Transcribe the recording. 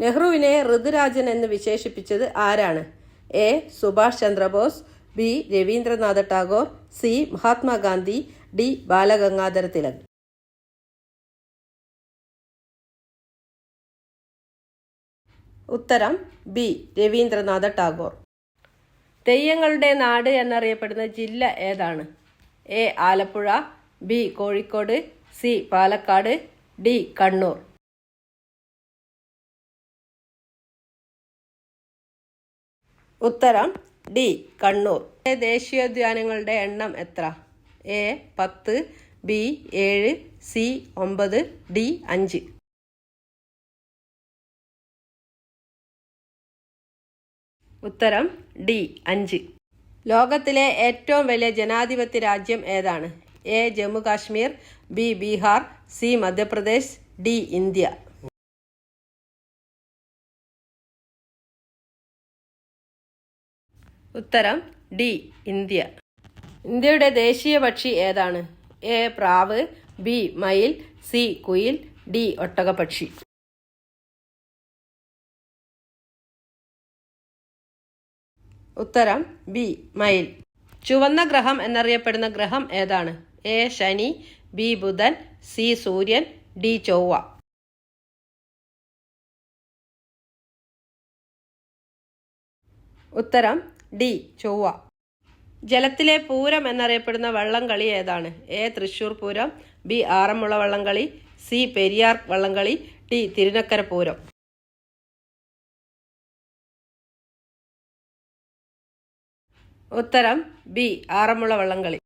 നെഹ്റുവിനെ ഋതുരാജൻ എന്ന് വിശേഷിപ്പിച്ചത് ആരാണ്? A. Subhash Chandrabose, B. Rabindranath Tagore, C. Mahatma Gandhi, D. Balagangadhara Tilak. ഉത്തരം ബി. രവീന്ദ്രനാഥ ടാഗോർ. തെയ്യങ്ങളുടെ നാട് എന്നറിയപ്പെടുന്ന ജില്ല ഏതാണ്? A. Alappuzha, B. Kozhikode, C. Palakkad, D. Kannur. ഉത്തരം ഡി. കണ്ണൂർ. ദേശീയോദ്യാനങ്ങളുടെ എണ്ണം എത്ര? എ. 10, ബി. 7, സി. 9, ഡി. 5. ഉത്തരം ഡി. 5. ലോകത്തിലെ ഏറ്റവും വലിയ ജനാധിപത്യ രാജ്യം ഏതാണ്? A. Jammu Kashmir, B. Bihar, C. Madhya Pradesh, D. India. ഉത്തരം ഡി. ഇന്ത്യ. ഇന്ത്യയുടെ ദേശീയ പക്ഷി ഏതാണ്? എ. പ്രാവ്, ബി. മയിൽ, സി. കുയിൽ, ഡി. ഒട്ടകപ്പക്ഷി. ഉത്തരം ബി. മയിൽ. ചുവന്ന ഗ്രഹം എന്നറിയപ്പെടുന്ന ഗ്രഹം ഏതാണ്? എ. ശനി, ബി. ബുധൻ, സി. സൂര്യൻ, ഡി. ചൊവ്വ. ഉത്തരം ഡി. ചൊവ്വ. ജലത്തിലെ പൂരം എന്നറിയപ്പെടുന്ന വള്ളംകളി ഏതാണ്? എ. തൃശൂർ പൂരം, ബി. ആറന്മുള വള്ളംകളി, സി. പെരിയാർ വള്ളംകളി, ഡി. തിരുനക്കര പൂരം. ഉത്തരം ബി. ആറന്മുള വള്ളംകളി.